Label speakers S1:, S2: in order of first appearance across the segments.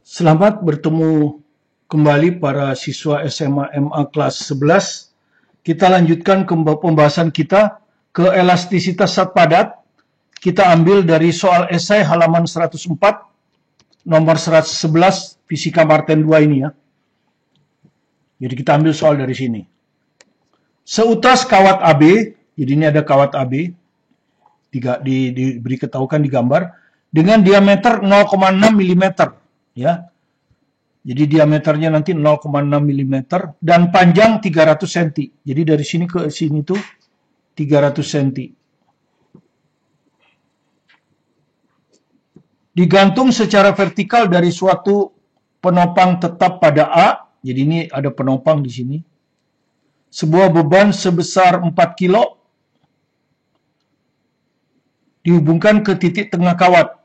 S1: Selamat bertemu kembali para siswa SMA MA kelas 11. Kita lanjutkan pembahasan kita ke elastisitas zat padat. Kita ambil dari soal esai halaman 104, nomor 111, Fisika Martin 2 ini ya. Jadi kita ambil soal dari sini. Seutas kawat AB, jadi ini ada kawat AB, diberi ketahukan di gambar, dengan diameter 0,6 mm. Ya, jadi diameternya nanti 0,6 mm dan panjang 300 cm. Jadi dari sini ke sini tuh 300 cm. Digantung secara vertikal dari suatu penopang tetap pada A. Jadi ini ada penopang di sini. Sebuah beban sebesar 4 kilo dihubungkan ke titik tengah kawat.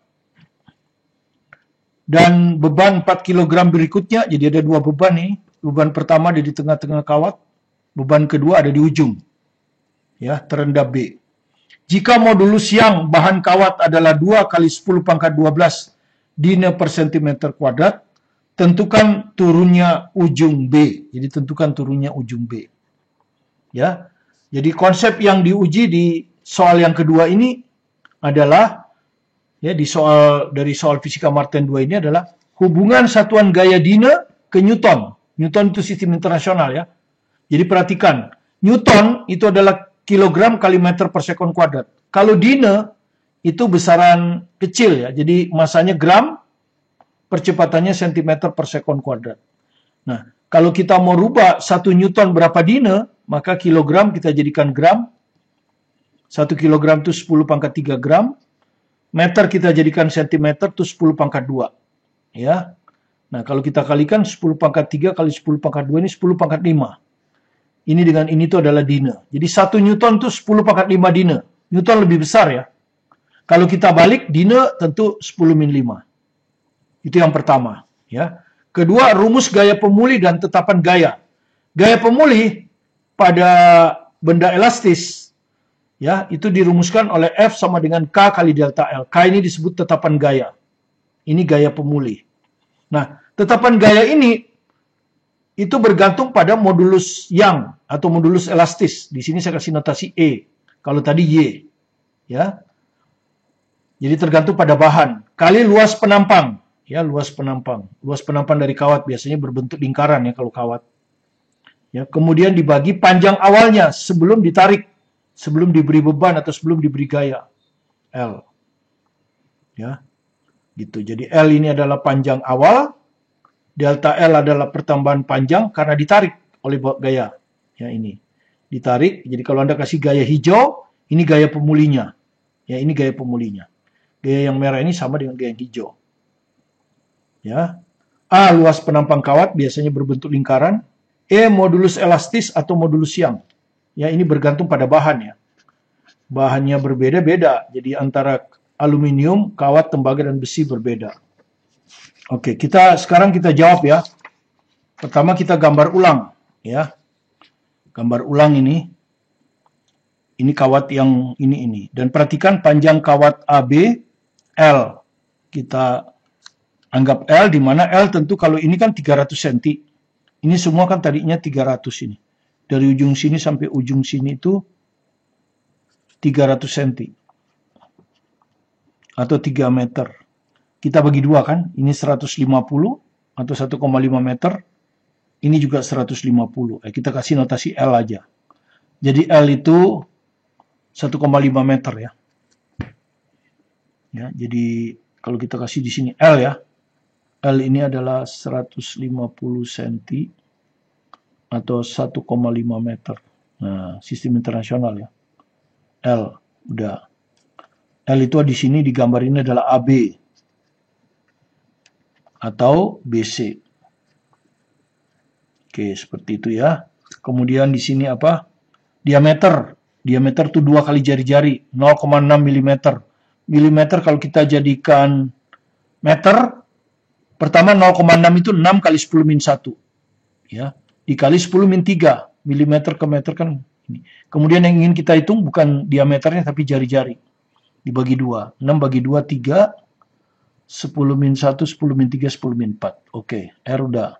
S1: Dan beban 4 kg berikutnya, jadi ada dua beban nih. Beban pertama ada di tengah-tengah kawat, beban kedua ada di ujung. Ya, terendah B. Jika modulus yang bahan kawat adalah 2 kali 10 pangkat 12 dina per cm kuadrat, tentukan turunnya ujung B. Jadi tentukan turunnya ujung B. Ya. Jadi konsep yang diuji di soal yang kedua ini adalah ya, dari soal Fisika Martin 2 ini adalah hubungan satuan gaya dina ke Newton. Newton itu sistem internasional ya. Jadi perhatikan, Newton itu adalah kilogram kali meter per sekon kuadrat. Kalau dina itu besaran kecil ya. Jadi masanya gram, percepatannya cm per sekon kuadrat. Nah, kalau kita mau rubah 1 Newton berapa dina, maka kilogram kita jadikan gram. 1 kilogram itu 10 pangkat 3 gram. Meter kita jadikan cm itu 10 pangkat 2. Ya. Nah, kalau kita kalikan 10 pangkat 3 kali 10 pangkat 2 ini 10 pangkat 5. Ini dengan ini itu adalah dina. Jadi 1 Newton itu 10 pangkat 5 dina. Newton lebih besar ya. Kalau kita balik, dina tentu 10 min 5. Itu yang pertama. Ya. Kedua, rumus gaya pemulih dan tetapan gaya. Gaya pemulih pada benda elastis ya, itu dirumuskan oleh F sama dengan K kali delta L. K ini disebut tetapan gaya. Ini gaya pemulih. Nah, tetapan gaya ini itu bergantung pada modulus Young atau modulus elastis. Di sini saya kasih notasi E. Kalau tadi Y. Ya. Jadi tergantung pada bahan. Kali luas penampang. Ya, luas penampang. Luas penampang dari kawat biasanya berbentuk lingkaran ya kalau kawat. Ya, kemudian dibagi panjang awalnya sebelum ditarik. Sebelum diberi beban atau sebelum diberi gaya. L. Ya. Gitu. Jadi L ini adalah panjang awal. Delta L adalah pertambahan panjang karena ditarik oleh gaya. Ya, ini. Ditarik. Jadi kalau Anda kasih gaya hijau, ini gaya pemulihnya. Ya, ini gaya pemulihnya. Gaya yang merah ini sama dengan gaya yang hijau. Ya. A, luas penampang kawat biasanya berbentuk lingkaran. E, modulus elastis atau modulus Young. Ya, ini bergantung pada bahan ya. Bahannya berbeda-beda. Jadi antara aluminium, kawat, tembaga, dan besi berbeda. Oke, sekarang kita jawab ya. Pertama kita gambar ulang ya. Gambar ulang ini. Ini kawat yang ini. Dan perhatikan panjang kawat AB L. Kita anggap L, di mana L tentu kalau ini kan 300 cm. Ini semua kan tadinya 300 ini. Dari ujung sini sampai ujung sini itu 300 cm. Atau 3 meter. Kita bagi dua kan. Ini 150 atau 1,5 meter. Ini juga 150. Kita kasih notasi L aja. Jadi L itu 1,5 meter ya. Ya, jadi kalau kita kasih di sini L ya. L ini adalah 150 cm. Atau 1,5 meter. Nah, sistem internasional ya. L, udah. L itu di sini digambar ini adalah AB. Atau BC. Oke, seperti itu ya. Kemudian di sini apa? Diameter. Diameter itu 2 kali jari-jari. 0,6 mm. Milimeter kalau kita jadikan meter. Pertama 0,6 itu 6 kali 10 min 1. Ya. Dikali 10 min 3. Milimeter ke meter kan ini. Kemudian yang ingin kita hitung bukan diameternya tapi jari-jari. Dibagi 2. 6 bagi 2, 3. 10 min 1, 10 min 3, 10 min 4. Oke, R udah.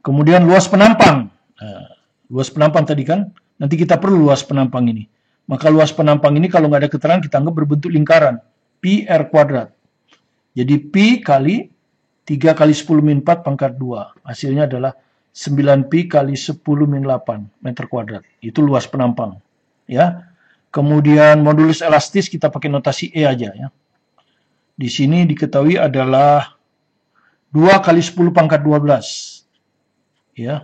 S1: Kemudian luas penampang. Nah, luas penampang tadi kan, nanti kita perlu luas penampang ini. Maka luas penampang ini kalau nggak ada keterangan kita anggap berbentuk lingkaran. Pi R kuadrat. Jadi Pi kali 3 kali 10 min 4 pangkat 2. Hasilnya adalah 9 Pi kali 10 min 8 meter kuadrat. Itu luas penampang. Ya. Kemudian modulus elastis kita pakai notasi E aja ya. Di sini diketahui adalah 2 kali 10 pangkat 12. Ya.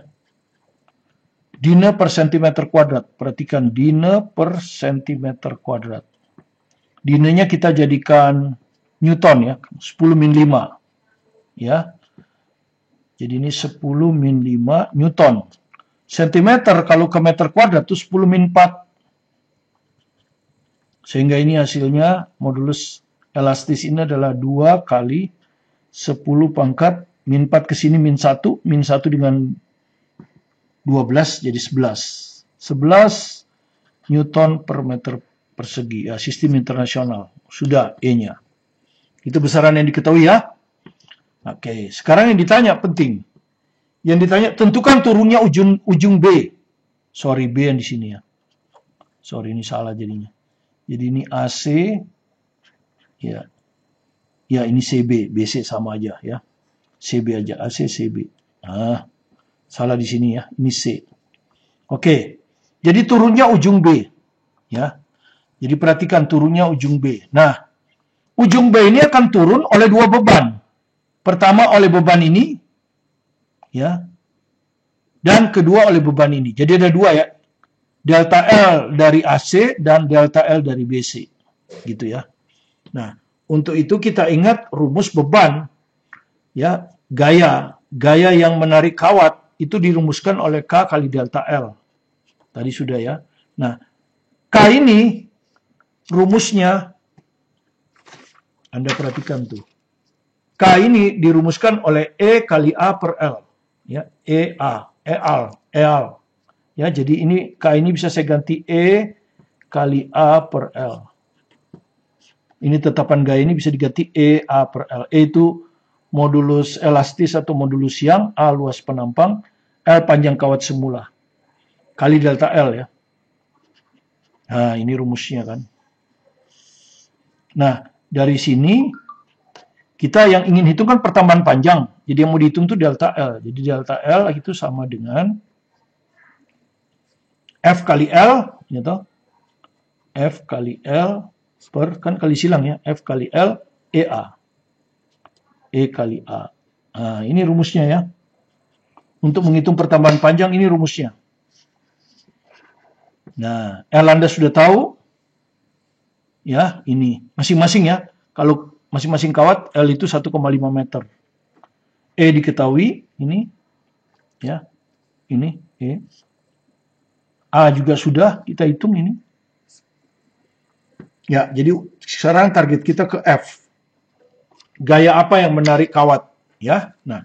S1: Dine per centimeter kuadrat. Perhatikan dine per centimeter kuadrat. Dinenya kita jadikan Newton ya. 10 min 5. Ya. Jadi ini 10 min 5 Newton. Sentimeter kalau ke meter kuadrat itu 10 min 4. Sehingga ini hasilnya modulus elastis ini adalah 2 kali 10 pangkat min 4 ke sini min 1 dengan 12 jadi 11. 11 Newton per meter persegi. Ya, sistem internasional. Sudah E-nya. Itu besaran yang diketahui ya. Oke, sekarang yang ditanya penting. Yang ditanya tentukan turunnya ujung B. Sorry, B yang di sini ya. Sorry, ini salah jadinya. Jadi ini AC, ya, ya ini CB, BC sama aja ya, CB aja, AC CB. Nah, salah di sini ya, ini C. Oke, jadi turunnya ujung B, ya. Jadi perhatikan turunnya ujung B. Nah, ujung B ini akan turun oleh dua beban. Pertama oleh beban ini, ya, dan kedua oleh beban ini. Jadi ada dua ya. Delta L dari AC dan delta L dari BC. Gitu ya. Nah, untuk itu kita ingat rumus beban. Ya, gaya yang menarik kawat itu dirumuskan oleh K kali delta L. Tadi sudah ya. Nah, K ini rumusnya Anda perhatikan tuh. K ini dirumuskan oleh E kali A per L. Ya, EL. Ya, jadi ini K ini bisa saya ganti E kali A per L. Ini tetapan gaya ini bisa diganti E A per L. E itu modulus elastis atau modulus yang, A luas penampang, L panjang kawat semula. Kali delta L ya. Nah, ini rumusnya kan. Nah, dari sini kita yang ingin hitung kan pertambahan panjang. Jadi yang mau dihitung itu delta L. Jadi delta L itu sama dengan F kali L, gitu. F kali L per, kan kali silang ya, F kali L EA. E kali A. Nah, ini rumusnya ya. Untuk menghitung pertambahan panjang, ini rumusnya. Nah, L Anda sudah tahu. Ya, ini. Masing-masing ya. Kalau masing-masing kawat, L itu 1,5 meter. E diketahui, ini. Ya, ini, E. A juga sudah kita hitung ini. Ya, jadi sekarang target kita ke F. Gaya apa yang menarik kawat? Ya, nah,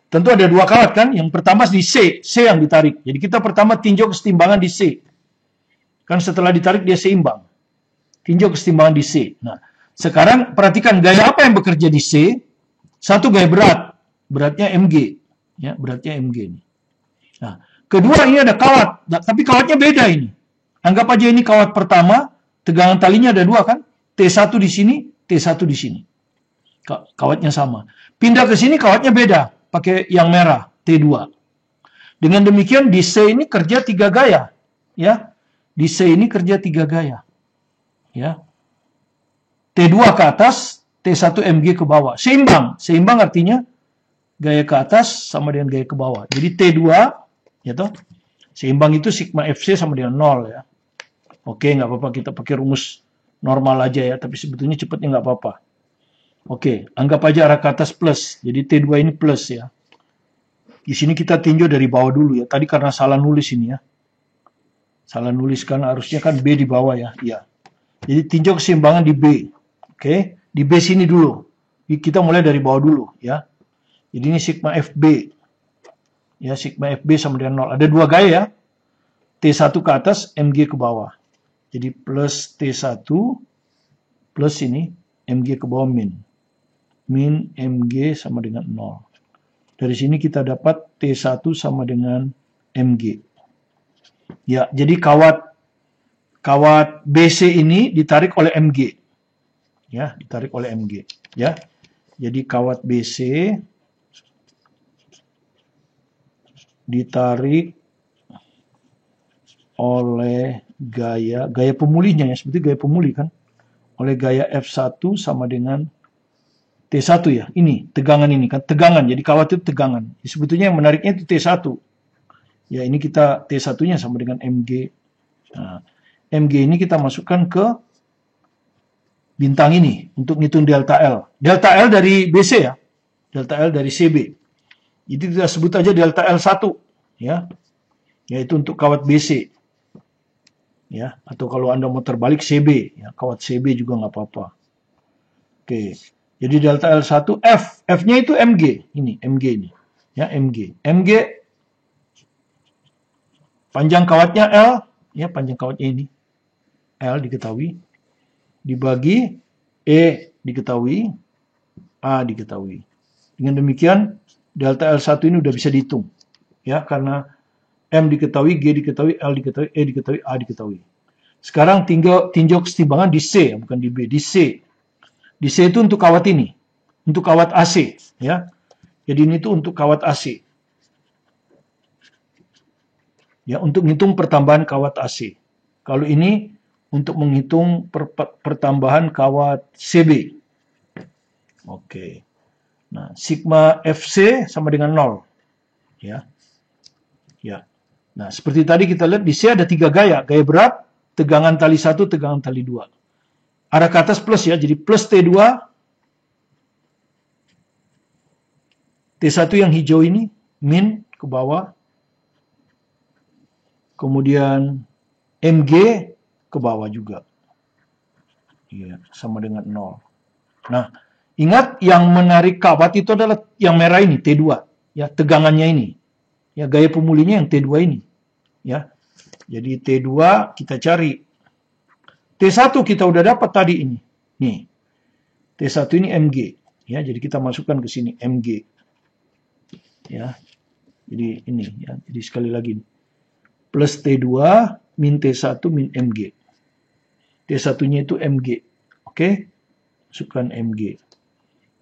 S1: tentu ada dua kawat kan. Yang pertama di C yang ditarik. Jadi kita pertama tinjau kesetimbangan di C. Kan setelah ditarik dia seimbang. Tinjau kesetimbangan di C. Nah, sekarang perhatikan gaya apa yang bekerja di C. Satu gaya berat. Beratnya Mg. Ya, beratnya Mg ini. Nah, kedua ini ada kawat, tapi kawatnya beda ini. Anggap aja ini kawat pertama, tegangan talinya ada dua kan? T1 di sini, T1 di sini. Kawatnya sama. Pindah ke sini kawatnya beda, pakai yang merah, T2. Dengan demikian di C ini kerja 3 gaya, ya. Di C ini kerja 3 gaya. Ya. T2 ke atas, T1 Mg ke bawah. Seimbang. Seimbang artinya gaya ke atas sama dengan gaya ke bawah. Jadi T2 ya toh. Seimbang itu sigma FC sama dengan 0 ya. Oke, nggak apa-apa kita pakai rumus normal aja ya, tapi sebetulnya cepatnya nggak apa-apa. Oke, anggap aja arah ke atas plus. Jadi T2 ini plus ya. Di sini kita tinjau dari bawah dulu ya. Tadi karena salah nulis ini ya. Salah nulis kan harusnya kan B di bawah ya. Iya. Jadi tinjau keseimbangan di B. Oke, di B sini dulu. Kita mulai dari bawah dulu ya. Jadi ini sigma FB. Ya, sigma FB sama dengan 0. Ada dua gaya ya. T1 ke atas, Mg ke bawah. Jadi plus T1 plus ini, Mg ke bawah min. min mg sama dengan 0. Dari sini kita dapat T1 sama dengan mg. Ya, jadi kawat BC ini ditarik oleh mg. Ya, ditarik oleh mg. Ya, jadi kawat BC ditarik oleh gaya pemulihnya ya, seperti gaya pemulih kan, oleh gaya F1 sama dengan T1 ya, ini tegangan ini kan, tegangan, jadi kawat itu tegangan. Sebetulnya yang menariknya itu T1. Ya, ini kita T1-nya sama dengan mg. Nah, mg ini kita masukkan ke bintang ini untuk ngitung delta L. Delta L dari BC ya, delta L dari CB. Jadi kita sebut aja delta L1 ya, yaitu untuk kawat BC. Ya, atau kalau Anda mau terbalik CB, ya, kawat CB juga nggak apa-apa. Oke, jadi delta L1 F, F-nya itu mg, ini mg ini, ya mg, panjang kawatnya L, ya panjang kawatnya ini L diketahui, dibagi E diketahui, A diketahui. Dengan demikian delta L1 ini udah bisa dihitung, ya karena M diketahui, G diketahui, L diketahui, E diketahui, A diketahui. Sekarang tinjau kesetimbangan di C, bukan di B, di C. Di C itu untuk kawat ini, untuk kawat AC, ya. Jadi ini tuh untuk kawat AC. Ya, untuk menghitung pertambahan kawat AC. Kalau ini untuk menghitung pertambahan kawat CB. Oke. Nah, sigma FC sama dengan 0. Ya. Ya. Nah, seperti tadi kita lihat di C ada 3 gaya. Gaya berat, tegangan tali 1, tegangan tali 2. Arah ke atas plus ya, jadi plus T2. T1 yang hijau ini, min ke bawah. Kemudian mg ke bawah juga. Ya, sama dengan 0. Nah, ingat yang menarik kawat itu adalah yang merah ini, T2. Ya, tegangannya ini. Ya, gaya pemulihnya yang T2 ini. Ya. Jadi T2 kita cari. T1 kita udah dapat tadi ini. Nih. T1 ini mg. Ya, jadi kita masukkan ke sini mg. Ya. Jadi ini ya. Jadi sekali lagi plus T2 min T1 min mg. T1-nya itu mg. Oke? Masukkan mg.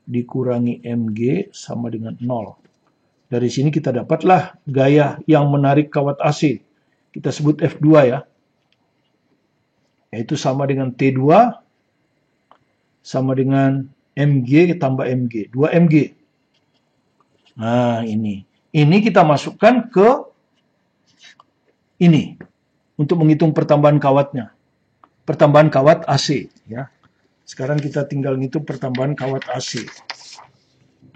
S1: Dikurangi mg sama dengan 0. Dari sini kita dapatlah gaya yang menarik kawat AC. Kita sebut F2 ya. Yaitu sama dengan T2 sama dengan mg tambah mg. 2 mg. Nah, ini. Ini kita masukkan ke ini. Untuk menghitung pertambahan kawatnya. Pertambahan kawat AC. Ya. Sekarang kita tinggal ngitung pertambahan kawat AC.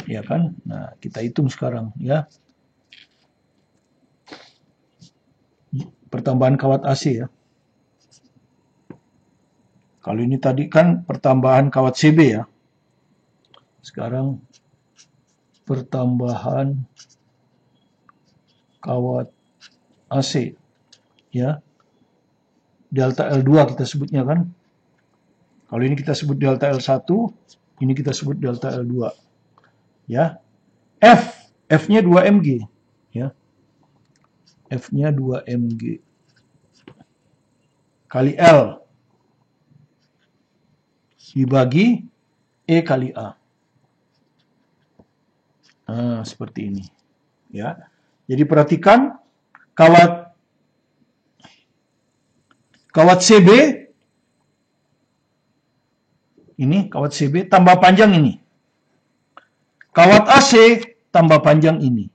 S1: Ya kan? Nah, kita hitung sekarang ya. Pertambahan kawat AC ya. Kalau ini tadi kan pertambahan kawat CB ya. Sekarang pertambahan kawat AC ya. Delta L2 kita sebutnya kan. Kalau ini kita sebut delta L1, ini kita sebut delta L2. Ya. F-nya 2 mg ya. F-nya 2 mg kali L dibagi E kali A. Nah, seperti ini. Ya. Jadi perhatikan kawat CB ini, kawat CB tambah panjang ini. Kawat AC tambah panjang ini.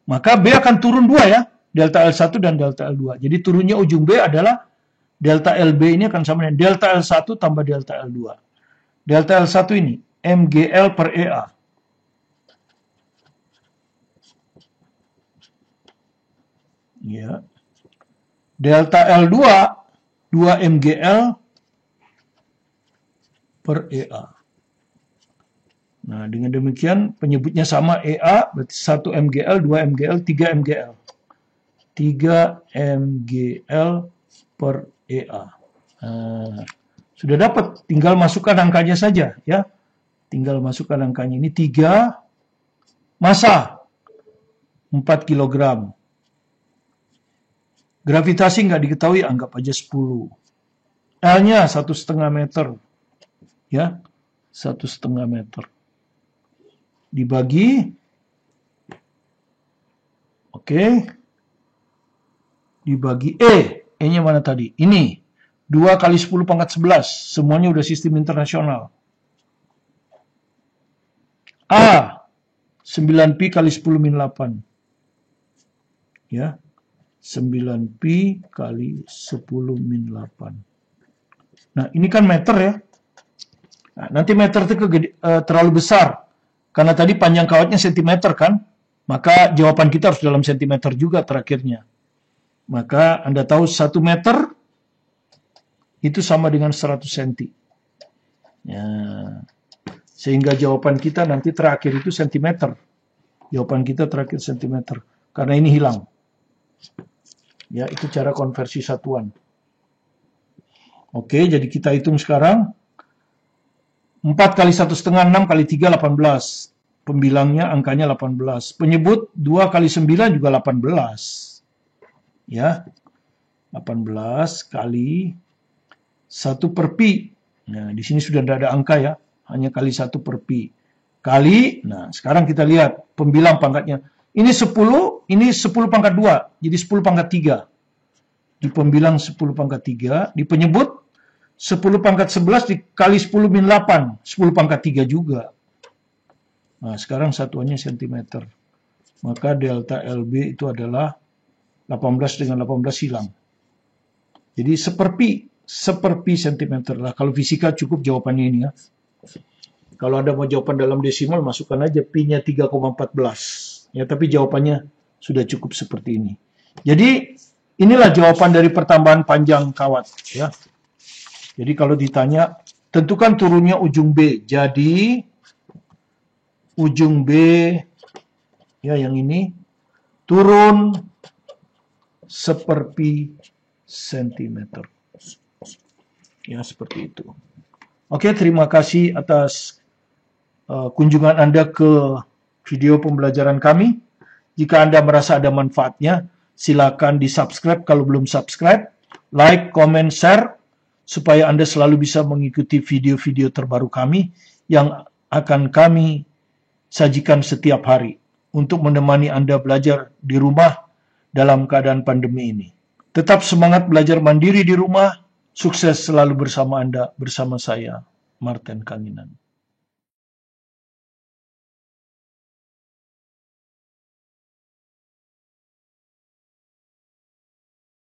S1: Maka B akan turun 2 ya. Delta L1 dan delta L2. Jadi turunnya ujung B adalah delta LB ini akan sama dengan delta L1 tambah delta L2. Delta L1 ini MGL per EA. Ya. Delta L2 2 MGL per EA. Nah, dengan demikian penyebutnya sama EA, berarti 1 MGL, 2 MGL, 3 MGL. 3 MGL per EA. Nah, sudah dapat, tinggal masukkan angkanya saja ya. Tinggal masukkan angkanya. Ini 3 massa 4 kg. Gravitasi nggak diketahui, anggap aja 10. L-nya 1,5 meter. Ya, 1,5 meter. Dibagi. Oke. Dibagi E. E-nya mana tadi? Ini. 2 kali 10 pangkat 11. Semuanya udah sistem internasional. A. 9pi kali 10 min 8. Ya. 9pi kali 10 min 8. Nah, ini kan meter ya. Nah, nanti meter itu terlalu besar. Karena tadi panjang kawatnya sentimeter kan. Maka jawaban kita harus dalam sentimeter juga terakhirnya. Maka Anda tahu 1 meter itu sama dengan 100 cm. Ya. Sehingga jawaban kita nanti terakhir itu sentimeter. Jawaban kita terakhir sentimeter. Karena ini hilang. Ya, itu cara konversi satuan. Oke, jadi kita hitung sekarang. 4 kali 1,5, 6 kali 3, 18. Pembilangnya angkanya 18. Penyebut 2 kali 9 juga 18. Ya, 18 kali 1 per pi. Nah, di sini sudah tidak ada angka ya. Hanya kali 1 per pi. Kali, nah sekarang kita lihat pembilang pangkatnya. Ini 10, ini 10 pangkat 2. Jadi 10 pangkat 3. Di pembilang 10 pangkat 3. Di penyebut 10 pangkat 11 dikali 10 min 8. 10 pangkat 3 juga. Nah sekarang satuannya cm. Maka delta LB itu adalah 18 dengan 18 hilang. Jadi seperpi centimeter lah. Kalau fisika cukup jawabannya ini ya. Kalau Anda mau jawaban dalam desimal, masukkan aja pi-nya 3,14. Ya, tapi jawabannya sudah cukup seperti ini. Jadi, inilah jawaban dari pertambahan panjang kawat. Ya. Jadi, kalau ditanya, tentukan turunnya ujung B. Jadi, ujung B, ya yang ini, turun seperpi sentimeter. Ya, seperti itu. Oke, terima kasih atas kunjungan Anda ke video pembelajaran kami. Jika Anda merasa ada manfaatnya, silakan di-subscribe kalau belum subscribe, like, comment, share, supaya Anda selalu bisa mengikuti video-video terbaru kami yang akan kami sajikan setiap hari untuk menemani Anda belajar di rumah dalam keadaan pandemi ini. Tetap semangat belajar mandiri di rumah, sukses selalu bersama Anda, bersama saya, Martin Kanginan.